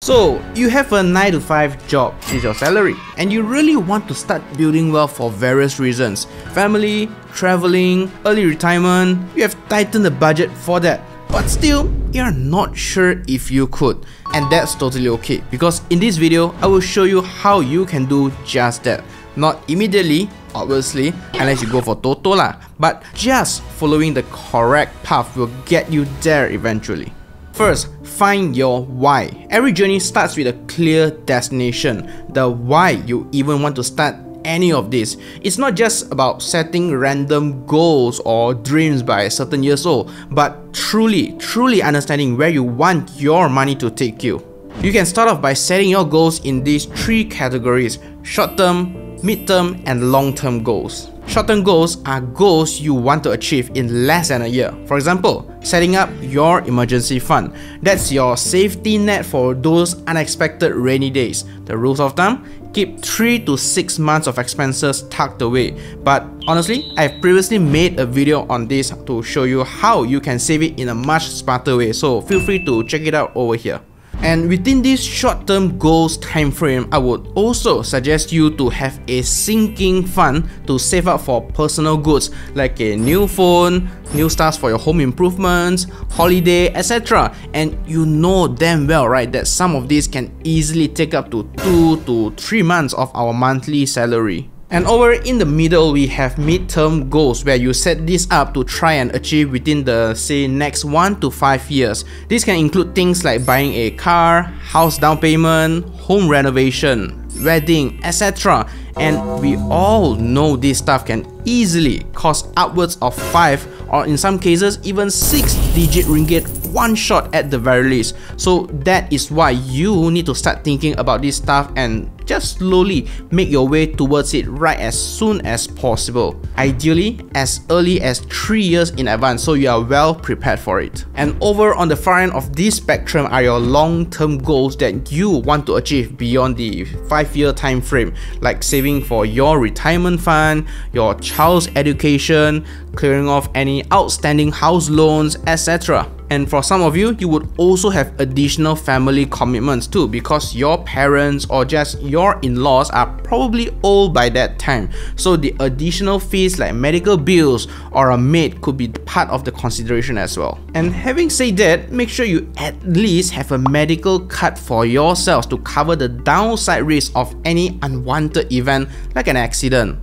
So, you have a 9 to 5 job, this is your salary, and you really want to start building wealth for various reasons. Family, traveling, early retirement, you have tightened the budget for that. But still, you're not sure if you could. And that's totally okay, because in this video, I will show you how you can do just that. Not immediately, obviously, unless you go for Toto lah, but just following the correct path will get you there eventually. First, find your why. Every journey starts with a clear destination, the why you even want to start any of this. It's not just about setting random goals or dreams by a certain years old, but truly understanding where you want your money to take you. You can start off by setting your goals in these 3 categories: short-term, mid-term, and long-term goals. Short-term goals are goals you want to achieve in less than a year. For example, setting up your emergency fund. That's your safety net for those unexpected rainy days. The rules of thumb: keep 3 to 6 months of expenses tucked away. But honestly, I've previously made a video on this to show you how you can save it in a much smarter way, so feel free to check it out over here. And within this short-term goals time frame, I would also suggest you to have a sinking fund to save up for personal goods like a new phone, new stuff for your home improvements, holiday, etc. And you know damn well, right, that some of these can easily take up to 2 to 3 months of our monthly salary. And over in the middle, we have mid-term goals where you set this up to try and achieve within the, say, next 1 to 5 years. This can include things like buying a car, house down payment, home renovation, wedding, etc. And we all know this stuff can easily cost upwards of 5 or in some cases even 6-digit ringgit one shot at the very least. So that is why you need to start thinking about this stuff and just slowly make your way towards it right as soon as possible. Ideally, as early as 3 years in advance, so you are well prepared for it. And over on the far end of this spectrum are your long-term goals that you want to achieve beyond the 5-year time frame, like saving for your retirement fund, your child's education, clearing off any outstanding house loans, etc. And for some of you, you would also have additional family commitments too, because your parents or just your in-laws are probably old by that time. So the additional fees like medical bills or a maid could be part of the consideration as well. And having said that, make sure you at least have a medical card for yourselves to cover the downside risk of any unwanted event like an accident.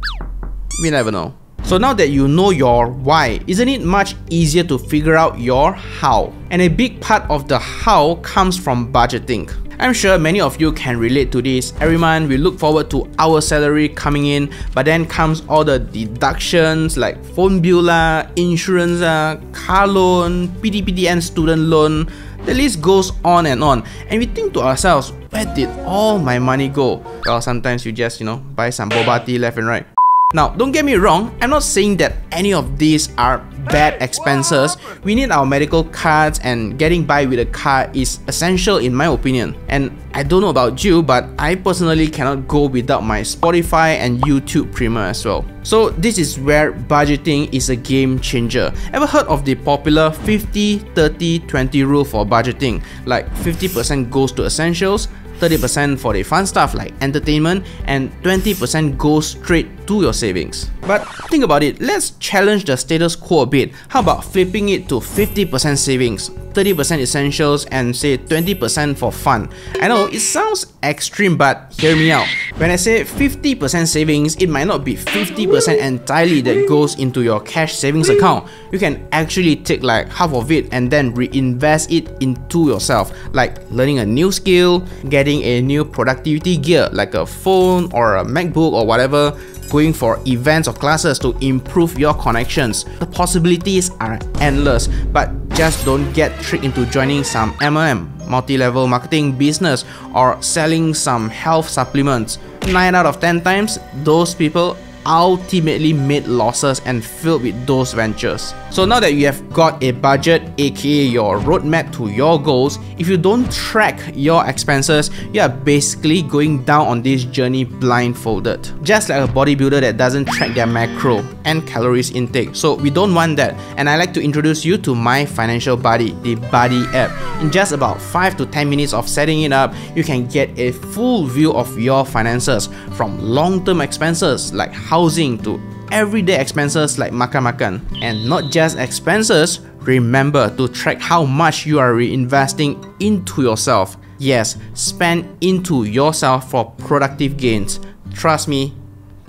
We never know. So now that you know your why, isn't it much easier to figure out your how? And a big part of the how comes from budgeting. I'm sure many of you can relate to this. Every month we look forward to our salary coming in, but then comes all the deductions like phone bill lah, insurance lah, car loan, PTPTN student loan. The list goes on. And we think to ourselves, where did all my money go? Well, sometimes you just, buy some boba tea left and right. Now, don't get me wrong, I'm not saying that any of these are bad expenses. We need our medical cards, and getting by with a car is essential in my opinion. And I don't know about you, but I personally cannot go without my Spotify and YouTube Premium as well. So this is where budgeting is a game changer. Ever heard of the popular 50-30-20 rule for budgeting? Like 50% goes to essentials, 30% for the fun stuff like entertainment, and 20% goes straight to your savings. But think about it, let's challenge the status quo a bit. How about flipping it to 50% savings, 30% essentials, and say 20% for fun? I know it sounds extreme, but hear me out. When I say 50% savings, it might not be 50% entirely that goes into your cash savings account. You can actually take like half of it and then reinvest it into yourself, like learning a new skill, getting a new productivity gear like a phone or a MacBook or whatever, going for events or classes to improve your connections. The possibilities are endless, but just don't get tricked into joining some MLM, multi-level marketing business, or selling some health supplements. 9 out of 10 times, those people ultimately made losses and failed with those ventures. So now that you have got a budget, aka your roadmap to your goals, if you don't track your expenses, you are basically going down on this journey blindfolded. Just like a bodybuilder that doesn't track their macro and calories intake. So we don't want that, and I like to introduce you to my financial buddy, the Buddy app. In just about 5 to 10 minutes of setting it up, you can get a full view of your finances, from long-term expenses like housing to everyday expenses like makan. And not just expenses, remember to track how much you are reinvesting into yourself. Yes, spend into yourself for productive gains. Trust me,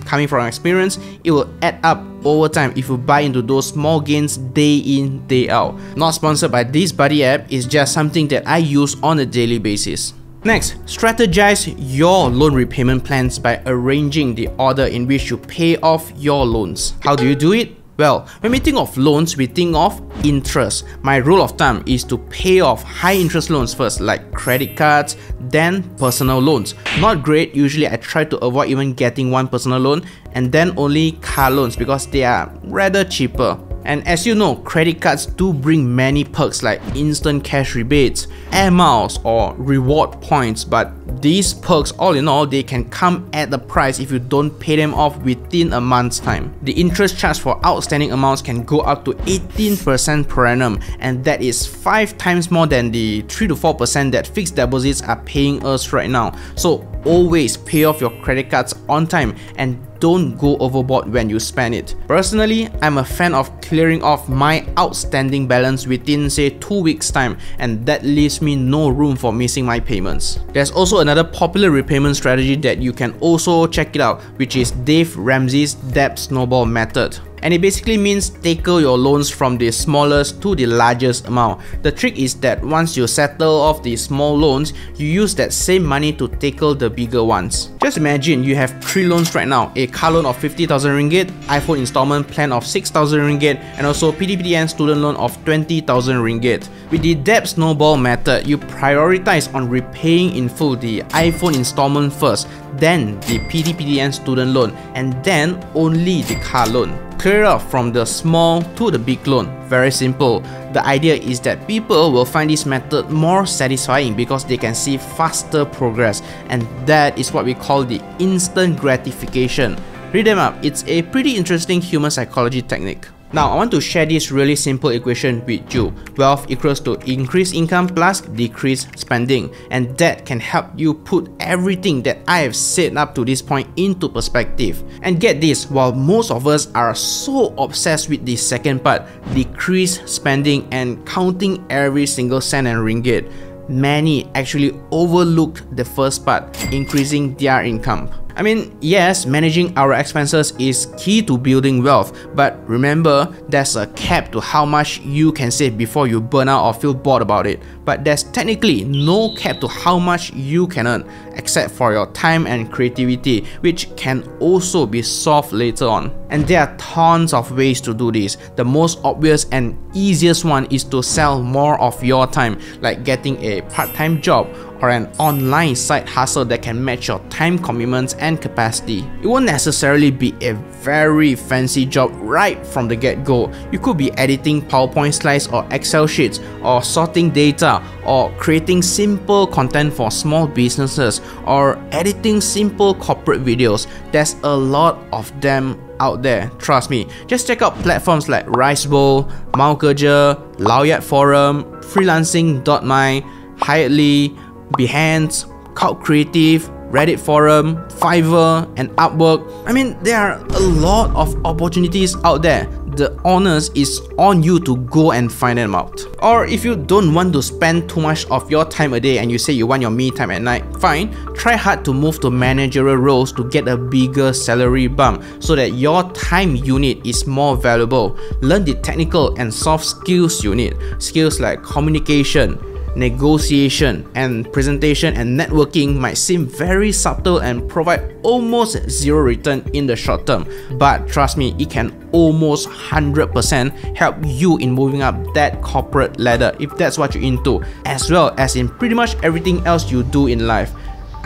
coming from experience, it will add up over time if you buy into those small gains day in, day out. Not sponsored by this Buddy app, it's just something that I use on a daily basis. Next, strategize your loan repayment plans by arranging the order in which you pay off your loans. How do you do it? Well, when we think of loans, we think of interest. My rule of thumb is to pay off high interest loans first, like credit cards, then personal loans. Not great, usually I try to avoid even getting one personal loan, and then only car loans because they are rather cheaper. And as you know, credit cards do bring many perks like instant cash rebates, air miles or reward points, but these perks, all in all, they can come at the price if you don't pay them off within a month's time. The interest charge for outstanding amounts can go up to 18% per annum, and that is 5 times more than the 3 to 4% that fixed deposits are paying us right now. So always pay off your credit cards on time and don't go overboard when you spend it. Personally, I'm a fan of clearing off my outstanding balance within say 2 weeks time, and that leaves me no room for missing my payments. There's also another popular repayment strategy that you can also check it out, which is Dave Ramsey's debt snowball method. And it basically means tackle your loans from the smallest to the largest amount. The trick is that once you settle off the small loans, you use that same money to tackle the bigger ones. Just imagine you have 3 loans right now: a car loan of 50,000 ringgit, iPhone installment plan of 6,000 ringgit, and also PTPTN student loan of 20,000 ringgit. With the debt snowball method, you prioritize on repaying in full the iPhone installment first, then the PTPTN student loan, and then only the car loan. Clear up from the small to the big loan. Very simple. The idea is that people will find this method more satisfying because they can see faster progress, and that is what we call the instant gratification. Read them up, it's a pretty interesting human psychology technique. Now, I want to share this really simple equation with you. Wealth equals to increased income plus decreased spending, and that can help you put everything that I have said up to this point into perspective. And get this, while most of us are so obsessed with the second part, decreased spending and counting every single cent and ringgit, many actually overlooked the first part, increasing their income. I mean, yes, managing our expenses is key to building wealth, but remember, there's a cap to how much you can save before you burn out or feel bored about it. But there's technically no cap to how much you can earn, except for your time and creativity, which can also be solved later on. And there are tons of ways to do this. The most obvious and easiest one is to sell more of your time, like getting a part-time job or an online side hustle that can match your time commitments and capacity. It won't necessarily be a very fancy job right from the get-go. You could be editing PowerPoint slides or Excel sheets, or sorting data, or creating simple content for small businesses, or editing simple corporate videos. There's a lot of them out there, trust me. Just check out platforms like Rice Bowl, Mau Kerja, Lawyat Forum, Freelancing.my, Hiredly, Behance, Cloud Creative, Reddit Forum, Fiverr, and Upwork. I mean, there are a lot of opportunities out there. The onus is on you to go and find them out. Or if you don't want to spend too much of your time a day and you say you want your me time at night, fine, try hard to move to managerial roles to get a bigger salary bump so that your time unit is more valuable. Learn the technical and soft skills you need. Skills like communication, negotiation, and presentation and networking might seem very subtle and provide almost zero return in the short term, but trust me, it can almost 100% help you in moving up that corporate ladder if that's what you're into, as well as in pretty much everything else you do in life.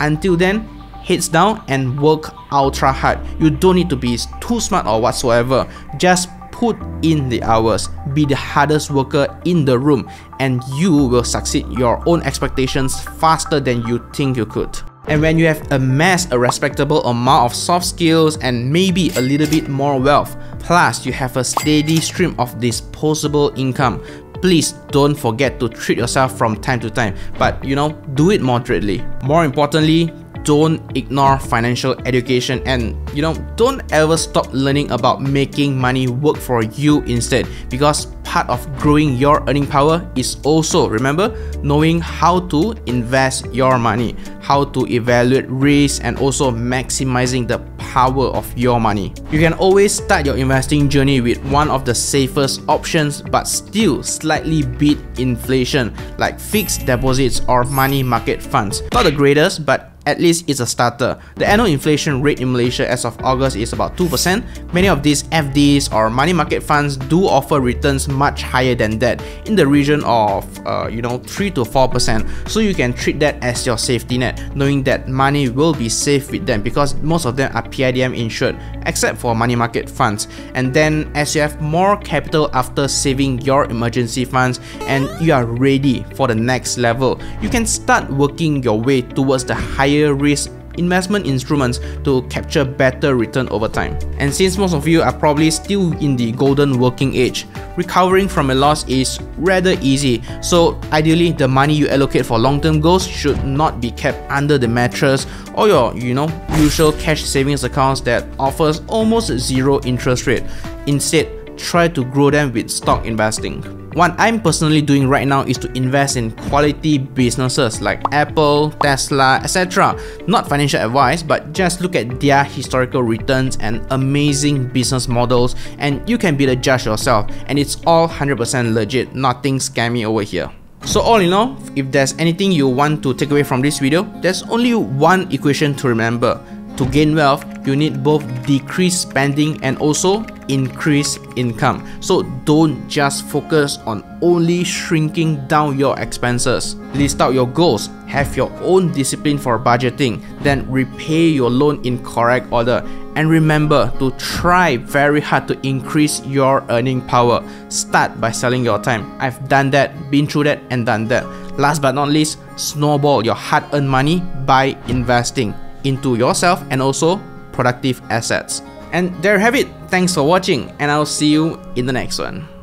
Until then, heads down and work ultra hard. You don't need to be too smart or whatsoever. Just put in the hours, be the hardest worker in the room, and you will succeed your own expectations faster than you think you could. And when you have amassed a respectable amount of soft skills and maybe a little bit more wealth, plus you have a steady stream of disposable income, please don't forget to treat yourself from time to time, but do it moderately. More importantly, don't ignore financial education, and don't ever stop learning about making money work for you instead, because part of growing your earning power is also, remember, knowing how to invest your money, how to evaluate risk, and also maximizing the power of your money. You can always start your investing journey with one of the safest options but still slightly beat inflation, like fixed deposits or money market funds. Not the greatest, but at least it's a starter. The annual inflation rate in Malaysia as of August is about 2%. Many of these FDs or money market funds do offer returns much higher than that, in the region of 3 to 4%. So you can treat that as your safety net, knowing that money will be safe with them because most of them are PIDM insured, except for money market funds. And then as you have more capital after saving your emergency funds and you are ready for the next level, you can start working your way towards the higher risk investment instruments to capture better return over time. And since most of you are probably still in the golden working age, recovering from a loss is rather easy. So ideally, the money you allocate for long-term goals should not be kept under the mattress or your usual cash savings accounts that offers almost zero interest rate. Instead, try to grow them with stock investing. What I'm personally doing right now is to invest in quality businesses like Apple, Tesla, etc. Not financial advice, but just look at their historical returns and amazing business models, and you can be the judge yourself. And it's all 100% legit, nothing scammy over here. So all in all, if there's anything you want to take away from this video, there's only one equation to remember. To gain wealth, you need both decreased spending and also increased income. So don't just focus on only shrinking down your expenses. List out your goals, have your own discipline for budgeting, then repay your loan in correct order. And remember to try very hard to increase your earning power. Start by selling your time. I've done that, been through that, and done that. Last but not least, snowball your hard-earned money by investing into yourself and also productive assets. And there you have it. Thanks for watching, and I'll see you in the next one.